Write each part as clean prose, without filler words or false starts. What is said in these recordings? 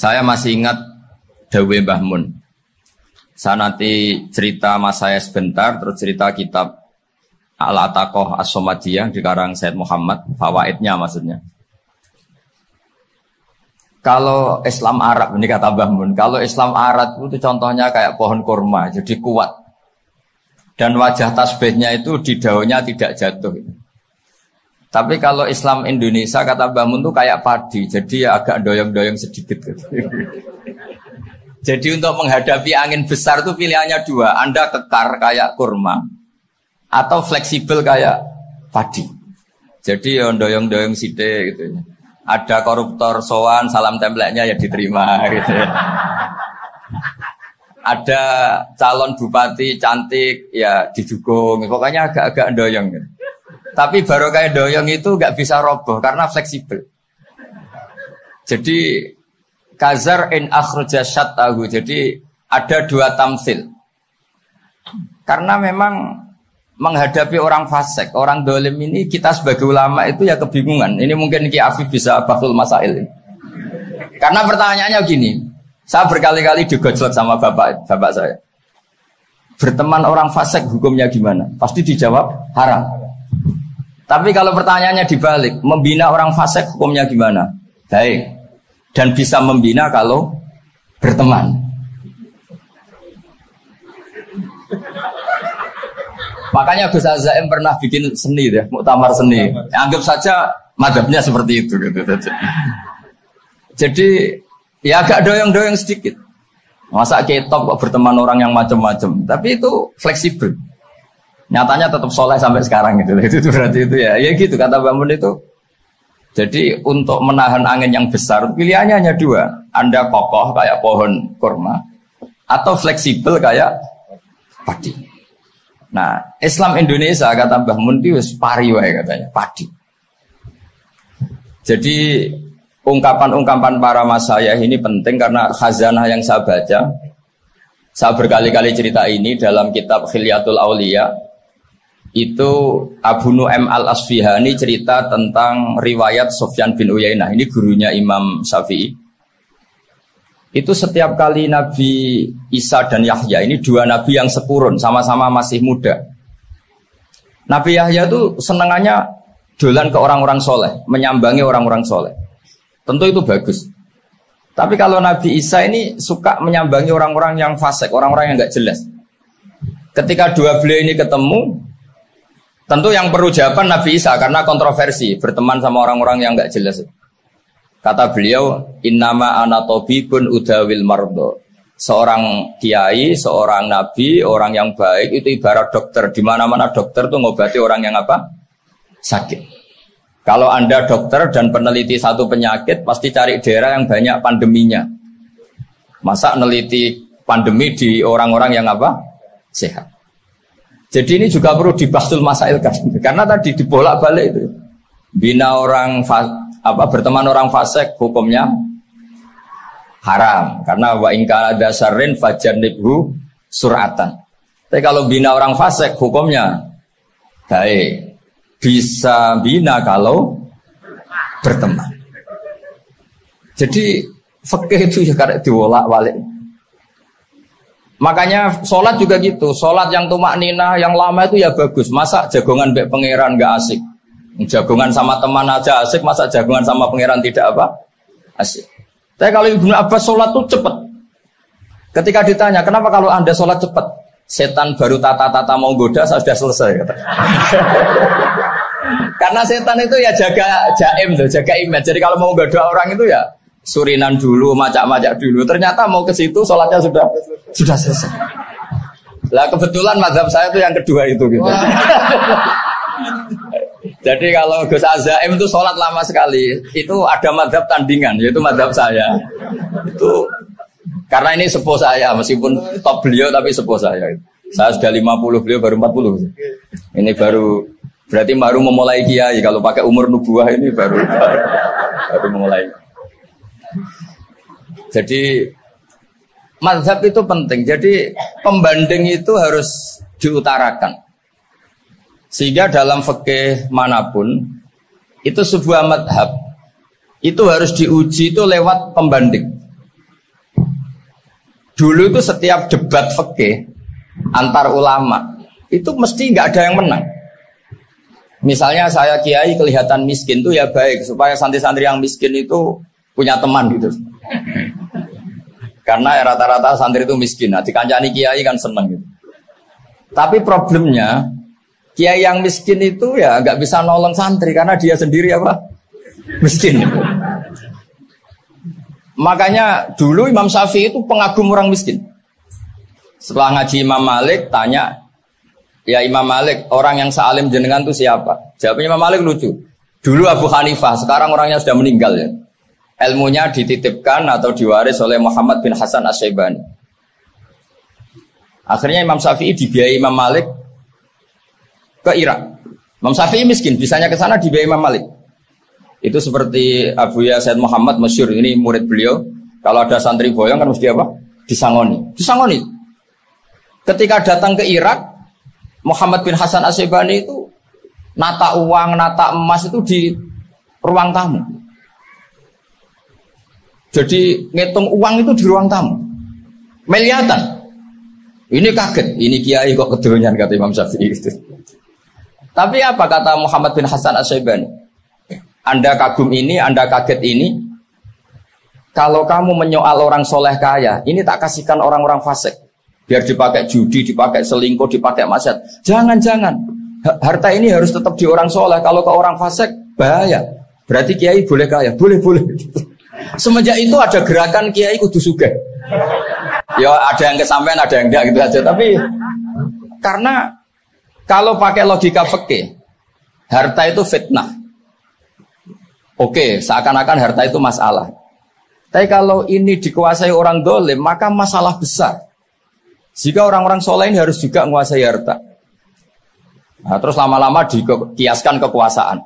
Saya masih ingat Dawe Mbah Mun. Saya nanti cerita mas saya sebentar, terus cerita kitab Al-Ataqah As-Somadiyah dikarang Said Muhammad, fawaidnya maksudnya. Kalau Islam Arab, ini kata Mbah Mun, kalau Islam Arab itu contohnya kayak pohon kurma, jadi kuat. Dan wajah tasbihnya itu di daunnya tidak jatuh. Tapi kalau Islam Indonesia, kata Mbah Mun itu kayak padi, jadi ya agak doyong-doyong sedikit. Jadi untuk menghadapi angin besar itu pilihannya dua. Anda kekar kayak kurma, atau fleksibel kayak padi. Jadi ya doyong-doyong sithik gitu. Ada koruptor sowan, salam templeknya ya diterima gitu. Ada calon bupati cantik ya didukung. Pokoknya agak-agak doyong gitu. Tapi baru kayak doyong itu nggak bisa roboh karena fleksibel. Jadi kazar in akhraja syatahu. Jadi ada dua tamsil. Karena memang menghadapi orang fasik, orang dolim ini kita sebagai ulama itu ya kebingungan. Ini mungkin Ki Afif bisa bahul masail. Karena pertanyaannya gini, saya berkali-kali digojlok sama bapak saya. Berteman orang fasik hukumnya gimana? Pasti dijawab haram. Tapi kalau pertanyaannya dibalik, membina orang fasik hukumnya gimana? Baik. Dan bisa membina kalau berteman. Makanya Gus Azaim pernah bikin seni deh, muktamar seni. Anggap saja madhabnya seperti itu gitu. Jadi ya agak doyong-doyong sedikit. Masa ketop kok berteman orang yang macam-macam. Tapi itu fleksibel. Nyatanya tetap soleh sampai sekarang gitu. Itu berarti itu ya gitu kata Mbah Mun itu. Jadi untuk menahan angin yang besar pilihannya hanya dua. Anda kokoh kayak pohon kurma atau fleksibel kayak padi. Nah, Islam Indonesia kata Mbah Mun itu pari wae katanya, padi. Jadi ungkapan-ungkapan para masayikh ini penting karena khazanah yang saya baca. Saya berkali-kali cerita ini dalam kitab Khilyatul Auliya. Itu Abu Nu'aim Al-Asfihani cerita tentang riwayat Sufyan bin Uyainah. Ini gurunya Imam Syafi'i. Itu setiap kali Nabi Isa dan Yahya, ini dua nabi yang sekurun, sama-sama masih muda. Nabi Yahya itu senengannya dolan ke orang-orang soleh, menyambangi orang-orang soleh. Tentu itu bagus. Tapi kalau Nabi Isa ini suka menyambangi orang-orang yang fasik, orang-orang yang gak jelas. Ketika dua beliau ini ketemu, tentu yang perlu jawaban Nabi Isa karena kontroversi, berteman sama orang-orang yang gak jelas. Kata beliau, innama ana tabibun udawil mardo. Seorang kiai, seorang nabi, orang yang baik itu ibarat dokter. Di mana-mana dokter itu ngobati orang yang apa? Sakit. Kalau Anda dokter dan peneliti satu penyakit, pasti cari daerah yang banyak pandeminya. Masa neliti pandemi di orang-orang yang apa? Sehat. Jadi ini juga perlu dibahsul masail kan. Karena tadi dibolak-balik itu. Bina orang berteman orang fasik hukumnya haram karena wa in kana dasarrin fajanibhu suratan. Tapi kalau bina orang fasik hukumnya baik. Bisa bina kalau berteman. Jadi fikih itu ya karek diwolak-walik. Makanya sholat juga gitu. Sholat yang tumakninah yang lama itu ya bagus. Masa jagongan mbek pangeran enggak asik. Jagongan sama teman aja asik, masa jagongan sama pangeran tidak apa? Asik. Tapi kalau Ibnu Abbas sholat tuh cepat. Ketika ditanya, kenapa kalau Anda sholat cepat? Setan baru tata-tata mau goda, saya sudah selesai. Kata. Karena setan itu ya jaga jaim tuh, jaga image. Jadi kalau mau goda orang itu ya surinan dulu, macak-macak dulu. Ternyata mau ke situ, sholatnya sudah selesai. Lah kebetulan mazhab saya itu yang kedua itu gitu. Jadi kalau Gus Azaim itu sholat lama sekali, itu ada mazhab tandingan, yaitu mazhab saya. Itu karena ini sepuh saya, meskipun top beliau tapi sepuh saya. Saya sudah 50, beliau baru 40. Ini berarti baru memulai kiai. Kalau pakai umur nubuah ini baru memulai. Jadi mazhab itu penting. Jadi pembanding itu harus diutarakan. Sehingga dalam fikih manapun itu sebuah madhab itu harus diuji itu lewat pembanding. Dulu itu setiap debat fikih antar ulama itu mesti nggak ada yang menang. Misalnya saya kiai kelihatan miskin tuh ya baik supaya santri-santri yang miskin itu punya teman gitu. Karena rata-rata santri itu miskin. Nah, dikancani kiai kan seneng gitu. Tapi problemnya kiai yang miskin itu ya nggak bisa nolong santri karena dia sendiri apa? Miskin. Makanya dulu Imam Syafi'i itu pengagum orang miskin. Setelah ngaji Imam Malik tanya, ya Imam Malik, orang yang sealim jenengan itu siapa? Jawabnya Imam Malik lucu. Dulu Abu Hanifah, sekarang orangnya sudah meninggal ya. Ilmunya dititipkan atau diwaris oleh Muhammad bin Hasan Asy-Syaibani. Akhirnya Imam Syafi'i dibiayai Imam Malik ke Irak. Imam Syafi'i miskin, bisanya ke sana dibiayai Imam Malik. Itu seperti Abu Ya Said Muhammad masyhur, ini murid beliau. Kalau ada santri boyong kan mesti apa? Disangoni. Ketika datang ke Irak, Muhammad bin Hasan Asy-Syaibani itu nata uang, nata emas itu di ruang tamu. Jadi ngitung uang itu di ruang tamu. Miliatan. Ini kaget, ini kiai kok kedonyan kata Imam Syafi'i itu. Tapi apa kata Muhammad bin Hasan Asy-Syaibani? Anda kagum ini, Anda kaget ini. Kalau kamu menyoal orang soleh kaya, ini tak kasihkan orang-orang fasik. Biar dipakai judi, dipakai selingkuh, dipakai maksiat. Jangan. Harta ini harus tetap di orang soleh. Kalau ke orang fasik, bahaya. Berarti kiai boleh kaya? Boleh. Semenjak itu ada gerakan kiai kudu sugih. Ya ada yang kesampean, ada yang enggak gitu aja. Tapi karena kalau pakai logika fikih, harta itu fitnah. Oke, seakan-akan harta itu masalah. Tapi kalau ini dikuasai orang dolim, maka masalah besar. Jika orang-orang soleh ini harus juga menguasai harta. Nah, terus lama-lama dikiaskan kekuasaan.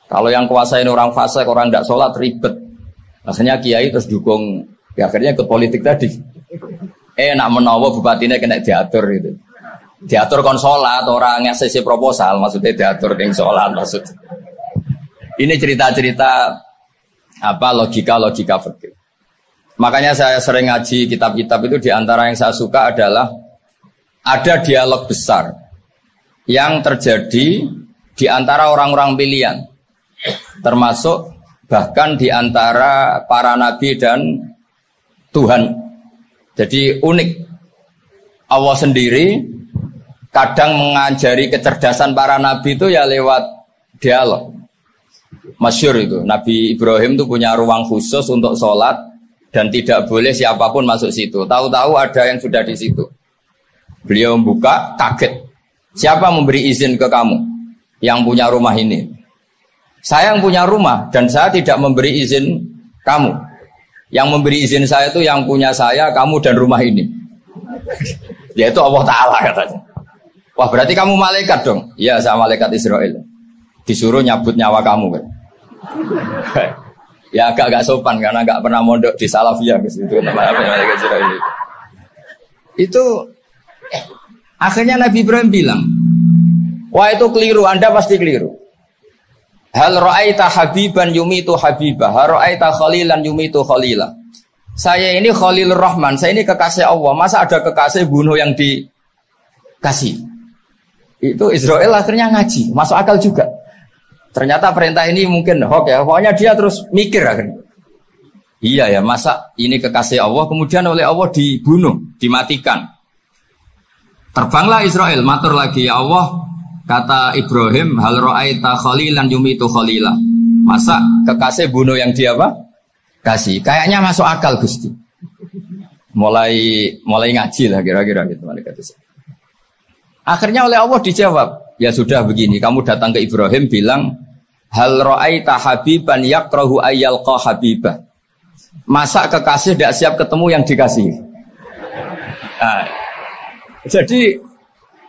Kalau yang kuasain orang fasik, orang tidak sholat, ribet. Akhirnya kiai terus dukung, ya akhirnya ikut politik tadi. Nak menawa bupatinya kena diatur gitu. Diatur kon sholat, orang yang sesi proposal, maksudnya diatur yang sholat maksud. Ini cerita-cerita apa logika fikih. Makanya saya sering ngaji kitab-kitab itu, diantara yang saya suka adalah ada dialog besar yang terjadi di antara orang-orang pilihan, termasuk bahkan di antara para nabi dan Tuhan. Jadi unik. Allah sendiri kadang mengajari kecerdasan para nabi itu ya lewat dialog. Masyhur itu, Nabi Ibrahim itu punya ruang khusus untuk sholat dan tidak boleh siapapun masuk situ. Tahu-tahu ada yang sudah di situ. Beliau membuka, kaget. Siapa memberi izin ke kamu yang punya rumah ini? Saya yang punya rumah dan saya tidak memberi izin kamu. Yang memberi izin saya itu yang punya saya, kamu dan rumah ini. Yaitu Allah Ta'ala katanya. Wah berarti kamu malaikat dong? Iya saya malaikat Israel. Disuruh nyabut nyawa kamu kan? Ya agak sopan karena agak pernah mondok di Salafiyah gitu. Itu akhirnya Nabi Ibrahim bilang, wah itu keliru, Anda pasti keliru. Hal ra'aita habiban yumitu habibah, hal ra'aita khalilan yumitu khalilah. Saya ini Khalilur Rahman, saya ini kekasih Allah. Masa ada kekasih bunuh yang dikasih? Itu Israel akhirnya ngaji, masuk akal juga. Ternyata perintah ini mungkin hoax ya. Pokoknya dia terus mikir akhirnya. Iya ya, masa ini kekasih Allah kemudian oleh Allah dibunuh, dimatikan. Terbanglah Israel, matur lagi ya Allah, kata Ibrahim, hal ra'aita khalilan yumitu khalilah. Masa kekasih bunuh yang dia apa? Kasih. Kayaknya masuk akal Gusti. Mulai ngaji lah kira-kira gitu malaikat itu. Akhirnya oleh Allah dijawab, ya sudah begini, kamu datang ke Ibrahim bilang, hal ra'aita habiban yakrahu ayyalqa habibah. Masa kekasih tidak siap ketemu yang dikasih. Nah, jadi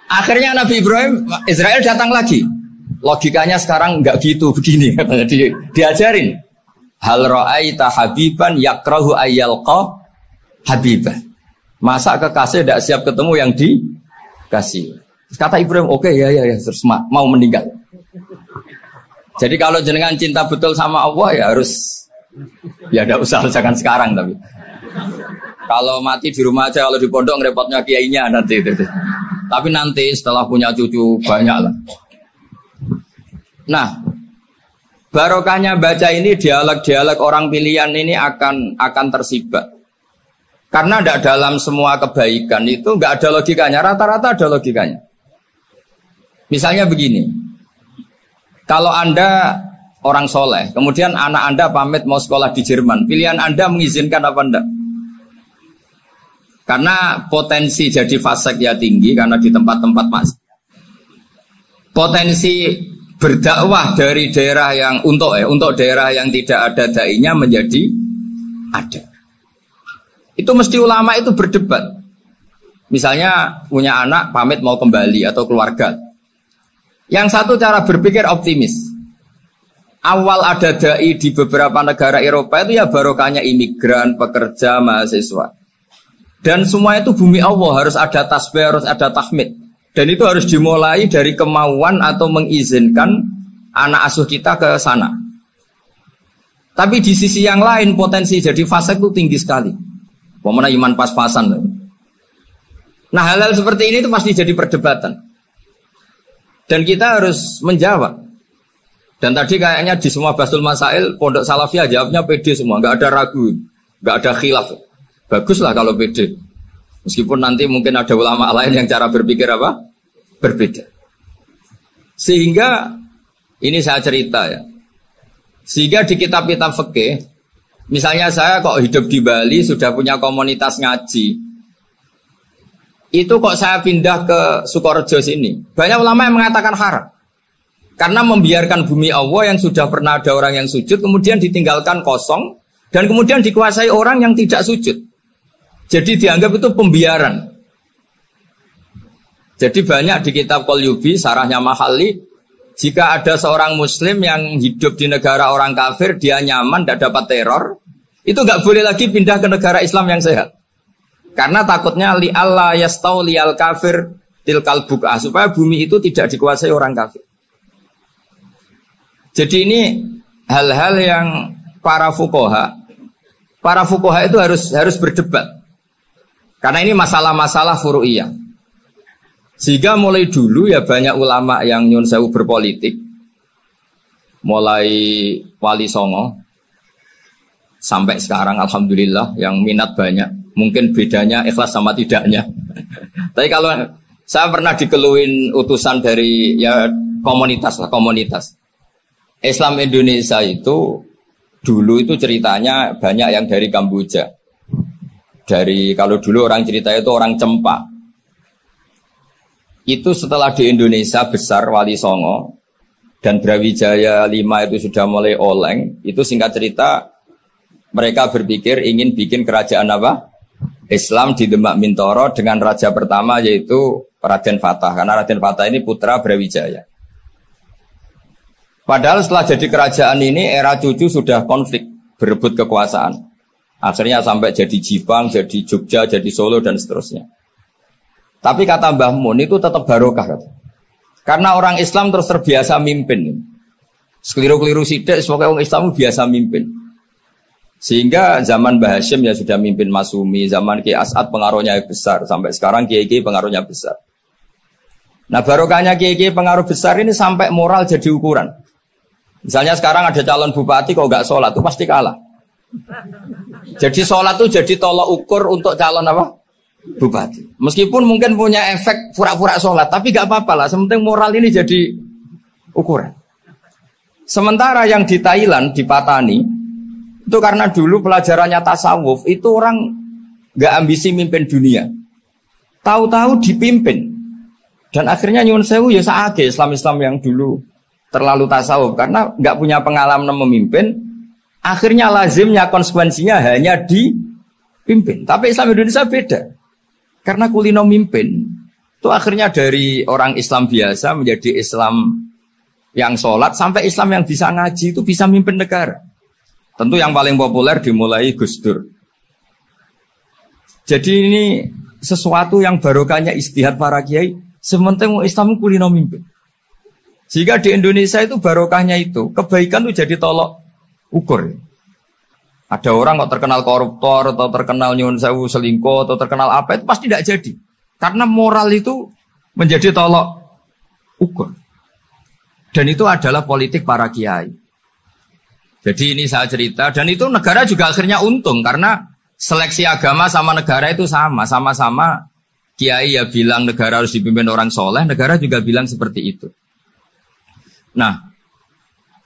akhirnya Nabi Ibrahim, Israel datang lagi. Logikanya sekarang enggak gitu, begini katanya diajarin. Hal ra'aita habiban yakrahu ayyalqa habibah. Masa kekasih tidak siap ketemu yang dikasih. Kata Ibrahim, oke, ya, terus mau meninggal. Jadi kalau jenengan cinta betul sama Allah ya harus, ya tidak usah jangan sekarang tapi. Kalau mati di rumah aja, kalau di pondok ngerepotnya kiainya nanti. Tapi nanti setelah punya cucu banyak lah. Nah, barokahnya baca ini dialog-dialog orang pilihan ini akan tersibak. Karena tidak dalam semua kebaikan itu nggak ada logikanya, rata-rata ada logikanya. Misalnya begini, kalau Anda orang soleh, kemudian anak Anda pamit mau sekolah di Jerman, pilihan Anda mengizinkan apa enggak? Karena potensi jadi fasik ya tinggi, karena di tempat-tempat potensi berdakwah dari daerah yang untuk daerah yang tidak ada dai-nya menjadi ada. Itu mesti ulama itu berdebat. Misalnya punya anak pamit mau kembali atau keluarga. Yang satu cara berpikir optimis. Awal ada dai di beberapa negara Eropa itu ya barokahnya imigran, pekerja, mahasiswa. Dan semua itu bumi Allah, harus ada tasbih, harus ada tahmid. Dan itu harus dimulai dari kemauan atau mengizinkan anak asuh kita ke sana. Tapi di sisi yang lain potensi jadi fasik itu tinggi sekali. Pemana iman pas-pasan. Nah hal-hal seperti ini itu pasti jadi perdebatan. Dan kita harus menjawab. Dan tadi kayaknya di semua Basul Masail Pondok Salafiyah jawabnya pede semua, nggak ada ragu, nggak ada khilaf. Baguslah kalau pede. Meskipun nanti mungkin ada ulama lain yang cara berpikir apa? Berbeda. Sehingga ini saya cerita ya. Sehingga di kitab-kitab fikih, misalnya saya kok hidup di Bali sudah punya komunitas ngaji. Itu kok saya pindah ke Sukorejo sini. Banyak ulama yang mengatakan haram. Karena membiarkan bumi Allah yang sudah pernah ada orang yang sujud, kemudian ditinggalkan kosong, dan kemudian dikuasai orang yang tidak sujud. Jadi dianggap itu pembiaran. Jadi banyak di kitab Qalyubi, sarahnya Mahalli, jika ada seorang muslim yang hidup di negara orang kafir, dia nyaman, tidak dapat teror, itu nggak boleh lagi pindah ke negara Islam yang sehat. Karena takutnya li'alla yastauliyal kafir tilkal buk'ah, supaya bumi itu tidak dikuasai orang kafir. Jadi ini hal-hal yang para fuqaha itu harus berdebat. Karena ini masalah-masalah furu'iyah. Sehingga mulai dulu ya banyak ulama yang nyun sewu berpolitik. Mulai Wali Songo sampai sekarang alhamdulillah yang minat banyak. Mungkin bedanya ikhlas sama tidaknya. Tapi kalau saya pernah dikeluhin utusan dari ya komunitas. Islam Indonesia itu dulu itu ceritanya banyak yang dari Kamboja. Kalau dulu orang cerita itu orang Cempa. Itu setelah di Indonesia besar Wali Songo dan Brawijaya 5 itu sudah mulai oleng. Itu singkat cerita mereka berpikir ingin bikin kerajaan apa? Islam di Demak Mintoro dengan raja pertama yaitu Raden Fatah. Karena Raden Fatah ini putra Brawijaya. Padahal setelah jadi kerajaan ini era cucu sudah konflik, berebut kekuasaan. Akhirnya sampai jadi Jipang, jadi Jogja, jadi Solo dan seterusnya. Tapi kata Mbah Mun itu tetap barokah. Karena orang Islam terus terbiasa mimpin. Sekeliru-keliru sidik, sebagai orang Islam biasa mimpin. Sehingga zaman Mbah Hashim ya sudah mimpin Masumi, zaman Ki As'ad pengaruhnya besar. Sampai sekarang Kiai pengaruhnya besar. Nah barokahnya Kiai pengaruh besar ini sampai moral jadi ukuran. Misalnya sekarang ada calon bupati kok nggak sholat itu pasti kalah. Jadi sholat itu jadi tolak ukur untuk calon apa? Bupati. Meskipun mungkin punya efek pura-pura sholat, tapi nggak apa-apa lah. Sementing moral ini jadi ukuran. Sementara yang di Thailand, di Patani, itu karena dulu pelajarannya tasawuf, itu orang nggak ambisi mimpin dunia. Tahu-tahu dipimpin. Dan akhirnya nyuwun sewu ya saage Islam-Islam yang dulu terlalu tasawuf karena nggak punya pengalaman memimpin, akhirnya lazimnya konsekuensinya hanya dipimpin. Tapi Islam Indonesia beda, karena kulino mimpin itu akhirnya dari orang Islam biasa menjadi Islam yang sholat sampai Islam yang bisa ngaji itu bisa mimpin negara. Tentu yang paling populer dimulai Gus Dur. Jadi ini sesuatu yang barokahnya istihad para kiai. Sementing Islam kulino mimpin. Jika di Indonesia itu barokahnya itu, kebaikan itu jadi tolok ukur. Ada orang kok terkenal koruptor atau terkenal nyuwun sewu selingkuh atau terkenal apa itu pasti tidak jadi. Karena moral itu menjadi tolok ukur. Dan itu adalah politik para kiai. Jadi ini saya cerita dan itu negara juga akhirnya untung karena seleksi agama sama negara itu sama-sama kiai ya bilang negara harus dipimpin orang soleh, negara juga bilang seperti itu. Nah,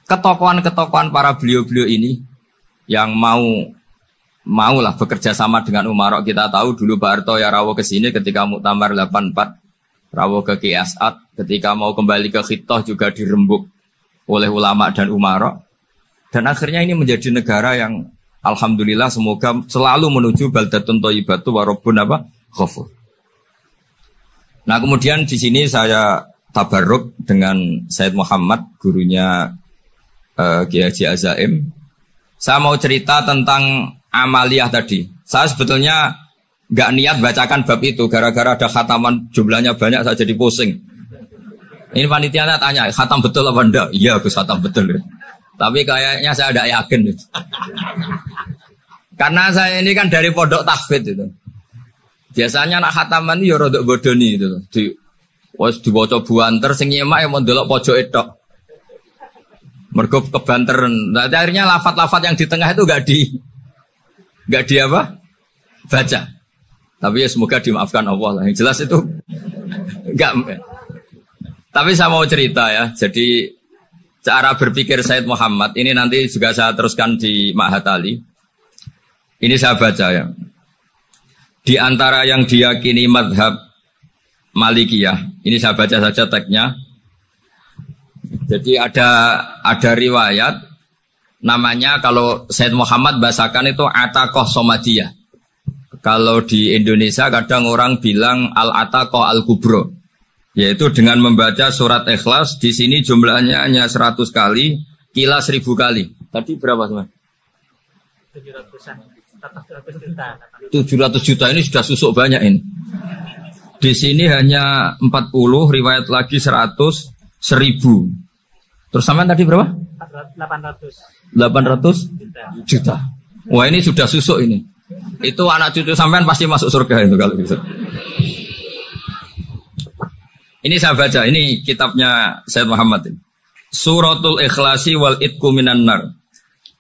ketokohan-ketokohan para beliau-beliau ini yang maulah bekerja sama dengan Umarok. Kita tahu dulu Pak Harto ya rawuh ke sini ketika Muktamar 84, rawuh ke Ki As'ad, ketika mau kembali ke Khittah juga dirembuk oleh ulama dan Umarok. Dan akhirnya ini menjadi negara yang alhamdulillah semoga selalu menuju baldatun thayyibatu wa rabbun ghafur. Nah, kemudian di sini saya tabarruk dengan Said Muhammad, gurunya Kiai Haji Azaim. Saya mau cerita tentang amaliyah tadi. Saya sebetulnya nggak niat bacakan bab itu, gara-gara ada khataman jumlahnya banyak saya jadi pusing. Ini panitianya tanya, khatam betul apa enggak? Iya, Gus, khatam betul. Tapi kayaknya saya tidak yakin. Karena saya ini kan dari pondok tahfidz itu. Biasanya anak khataman itu ya rodok bodoni itu. Dibaca buanter sing nyemak ya mau ndelok pojok tok. Mergo kebanteren. Nah, akhirnya lafat-lafat yang di tengah itu enggak di apa? Baca. Tapi ya semoga dimaafkan Allah lah. Yang jelas itu enggak. Tapi saya mau cerita ya. Jadi cara berpikir Said Muhammad ini nanti juga saya teruskan di Ma'had Ali. Ini saya baca ya. Di antara yang diyakini madhab Malikiyah, ini saya baca saja teksnya. Jadi ada riwayat namanya kalau Said Muhammad bahasakan itu Ataqah Somadiyah. Kalau di Indonesia kadang orang bilang Al-Ataqah Al-Kubro. Yaitu dengan membaca surat Ikhlas, di sini jumlahnya hanya 100 kali, Qila 1000 kali. Tadi berapa teman? 700 juta ini sudah susuk banyak ini. Di sini hanya 40, riwayat lagi 100, 1000. Terus sampai tadi berapa? 800 juta. Wah, ini sudah susuk ini. Itu anak cucu sampean pasti masuk surga itu kalau gitu. Ini saya baca, ini kitabnya Said Muhammad. Suratul Ikhlasi wal Itqu minan nar.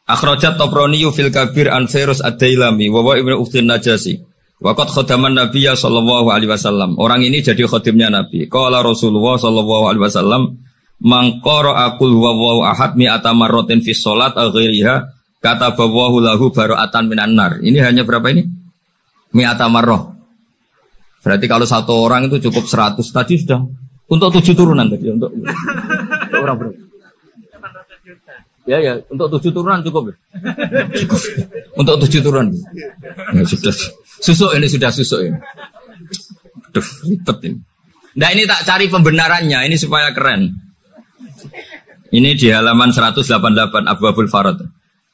Akhrajat Tabrani fil Kabir an Fairuz ad-Dailami wa wa Ibnu Ukhtin Najasi. Waqad khadaman Nabiyya sallallahu alaihi wasallam. Orang ini jadi khadimnya Nabi. Qala Rasulullah sallallahu alaihi wasallam, "Man qara'a qul huwallahu ahad mi'ata marratin fi shalat ghairiha katabahu lahu bara'atan minan nar." Ini hanya berapa ini? Mi'ata marrah. Berarti kalau satu orang itu cukup 100 tadi sudah untuk 7 turunan tadi untuk orang berapa? 800 juta. Ya, untuk 7 turunan cukup. Cukup. Untuk 7 turunan. Ya, sudah susuk ini sudah susuk ini. Duh, ribet ini. Nah, ini tak cari pembenarannya, ini supaya keren. Ini di halaman 188 Abwabul Farad.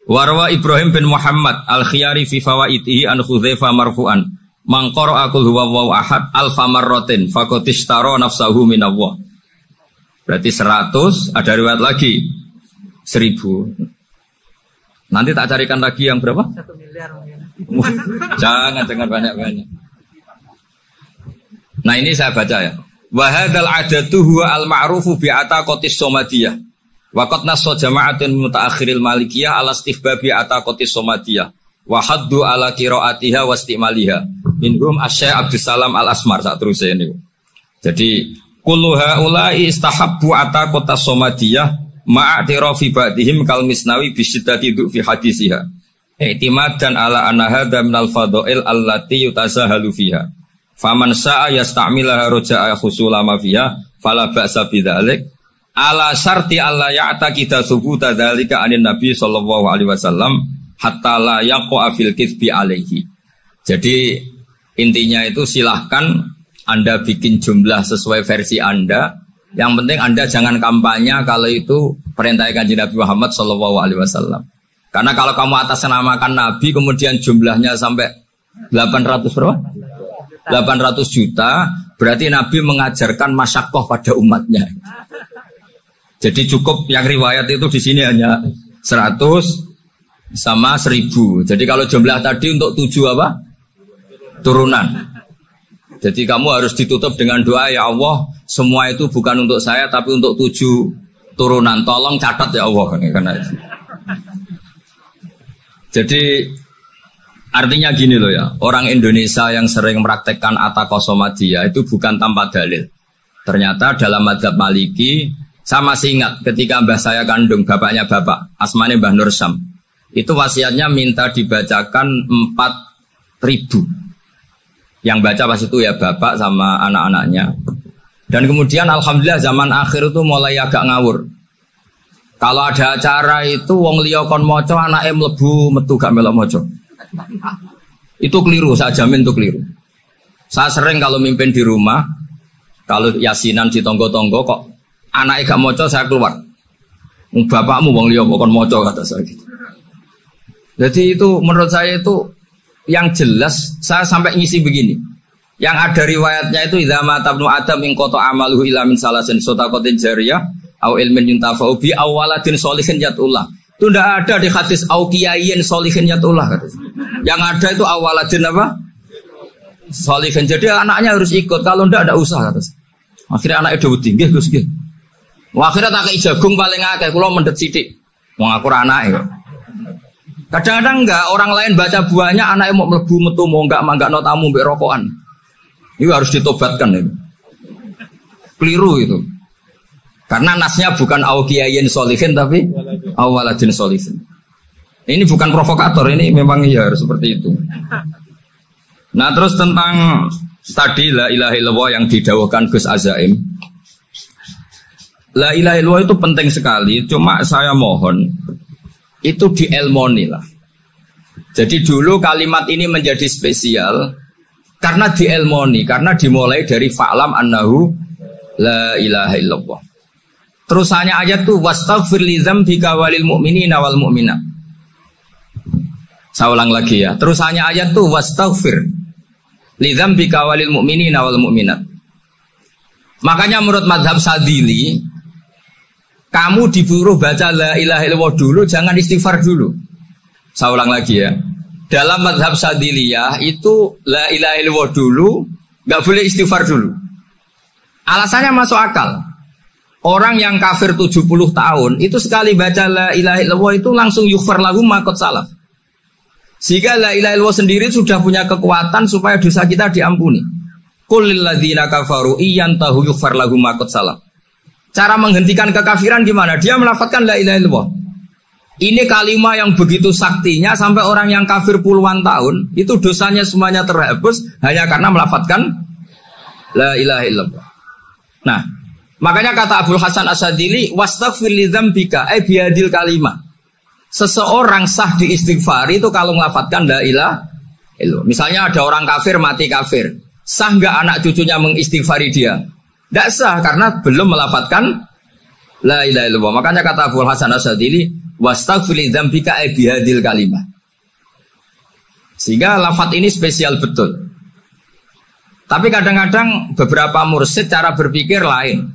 Warwa Ibrahim bin Muhammad Al-Khiyari fi fawaitihi an Hudzaifah marfu'an. Mangkor akul huwallahu ahad alfa marrotin fakotishtaro nafsahu minallah. Berarti 100, ada riwayat lagi 1000. Nanti tak carikan lagi yang berapa? 1 miliar mungkin. Jangan banyak-banyak. Nah, ini saya baca ya. Wa hadzal adatu huwa al-ma'rufu bi ataqatis somadiyah. Wa qad nassa jama'atun mutaakhiril malikiyah ala istihbabi ataqatis somadiyah. Wa haddu ala qiraatiha wa istimaliha. Minhum Asy-Syaikh Abdus Salam Al-Asmar saat terus ini. Jadi kullu haula'i istahabbu ataqatas somadiyah ma'atirafi ba'dihim kal Misnawi bi syiddati fi hadisiha. I'timadan ala anna hadza minal fadha'il allati yutasahalu fiha. Faman sa'a yasta'milaha roja'a khusulama fiha fala ba'sa bidzalik ala syarti alla ya'taqida subuta dzalika anin nabi sallallahu alaihi wasallam hatta la yaqa fil kitsbi alaihi. Jadi intinya itu silahkan Anda bikin jumlah sesuai versi Anda. Yang penting Anda jangan kampanye kalau itu perintah Kanjeng Nabi Muhammad sallallahu alaihi wasallam. Karena kalau kamu atasnamakan Nabi kemudian jumlahnya sampai 800 berapa? 800 juta, berarti Nabi mengajarkan masyaqqah pada umatnya. Jadi cukup yang riwayat itu di sini hanya 100, sama 1000. Jadi kalau jumlah tadi untuk 7 apa? Turunan. Jadi kamu harus ditutup dengan doa, ya Allah, semua itu bukan untuk saya tapi untuk 7 turunan. Tolong catat ya Allah. Karena itu. Jadi artinya gini loh ya, orang Indonesia yang sering mempraktekkan atakosomadiyah itu bukan tanpa dalil. Ternyata dalam madzhab Maliki, saya masih ingat ketika mbah saya kandung, bapaknya bapak, asmane Mbah Nur Syam, itu wasiatnya minta dibacakan 4.000. Yang baca pas itu ya bapak sama anak-anaknya. Dan kemudian alhamdulillah zaman akhir itu mulai agak ngawur. Kalau ada acara itu wong liya kon maca anake mlebu metu gak melok maca. Itu keliru, saya jamin itu keliru. Saya sering kalau mimpin di rumah, kalau yasinan di tonggo-tonggo kok anake gak maca saya keluar. Bapakmu wong liya kok kon maca kata saya gitu. Jadi itu menurut saya itu yang jelas, saya sampai ngisi begini. Yang ada riwayatnya itu idza mata ibnu adam in qata amaluhu ila min salasin shadaqatin jariyah au ilmin yuntafa'u bi aw waladin sholihin yatullah. Itu tidak ada di hadis au kiyayin sholihin yatullah. Yang ada itu awaladin apa? Sholihin. Jadi anaknya harus ikut, kalau tidak ada usah. Akhirnya anaknya udah tinggi Gus nggih. Akhirnya tak kei jagung paling akeh, kula mendhet sithik. Wong aku ra anake kok. Kadang-kadang enggak, orang lain baca buahnya, anaknya mau melebu metu mau enggak mangga no tamu mbek rokokan. Itu harus ditobatkan itu. Keliru itu. Karena nasnya bukan aukiyayin solihin tapi awaladin solihin. Ini bukan provokator, ini memang ya harus seperti itu. Nah terus tentang tadi la ilaha illallah yang didawahkan Gus Azaim. La ilaha illallah itu penting sekali, cuma saya mohon itu dielmoni lah. Jadi dulu kalimat ini menjadi spesial karena dielmoni, karena dimulai dari fa'lam annahu la ilaha illallah. Terusannya ayat tuh wastaghfir li dzambika walil mu'minina wal mu'minat. Saya ulang lagi ya. Terusannya ayat tuh wastaghfir li dzambika walil mu'minina wal mu'minat. Makanya menurut mazhab Sadili, kamu disuruh baca la ilaha illallah dulu, jangan istighfar dulu. Saya ulang lagi ya. Dalam mazhab Sadiliyah itu la ilaha illallah dulu, nggak boleh istighfar dulu. Alasannya masuk akal. Orang yang kafir 70 tahun itu sekali baca la ilaha illallah itu langsung yughfar lahum ma qad salaf. Sehingga la ilaha illallah sendiri sudah punya kekuatan supaya dosa kita diampuni. Qul lil ladzina kafaru iyantahu yughfar lahum ma qad salaf. Cara menghentikan kekafiran gimana? Dia melafadzkan la ilaha illallah. Ini kalimat yang begitu saktinya sampai orang yang kafir puluhan tahun itu dosanya semuanya terhapus hanya karena melafadzkan la ilaha illallah. Nah, makanya kata Abdul Hasan As-Sadili wastaghfir li dzambika ay bihadil kalimah. Seseorang sah diistighfari itu kalau melafadzkan la ilaha illallah. Misalnya ada orang kafir mati kafir, sah enggak anak cucunya mengistighfari dia? Tidak sah karena belum melafadzkan la ilaha illallah. Makanya kata Abu Hasan As-Sadili wastaghfir li dzambika ay bihadil kalimah. Sehingga lafadz ini spesial betul. Tapi kadang-kadang beberapa mursyid cara berpikir lain.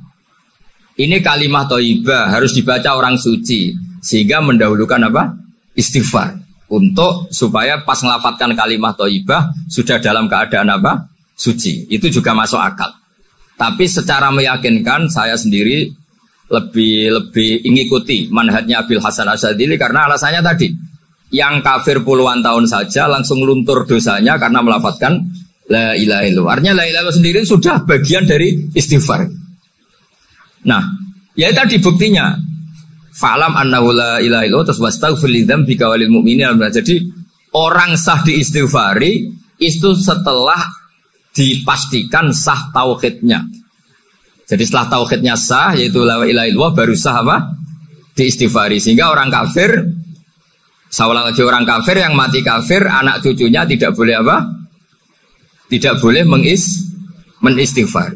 Ini kalimah thayyibah harus dibaca orang suci sehingga mendahulukan apa? Istighfar. Untuk supaya pas melafadzkan kalimah thayyibah sudah dalam keadaan apa? Suci. Itu juga masuk akal. Tapi secara meyakinkan saya sendiri lebih mengikuti manhajnya Abil Hasan As-Sadili karena alasannya tadi yang kafir puluhan tahun saja langsung luntur dosanya karena melafadzkan la ilaha illallah. Artinya la ilaha illallah sendiri sudah bagian dari istighfar. Nah, ya tadi buktinya fa'lam annahu la ilaha illallah terus wastaghfir li dzambika walil mu'minin. Jadi orang sah diistighfari itu setelah dipastikan sah tauhidnya. Jadi setelah tauhidnya sah yaitu la ilaha illallah baru sah apa? Diistighfari. Sehingga orang kafir, saya ulang lagi, orang kafir yang mati kafir anak cucunya tidak boleh apa? Tidak boleh menistighfar.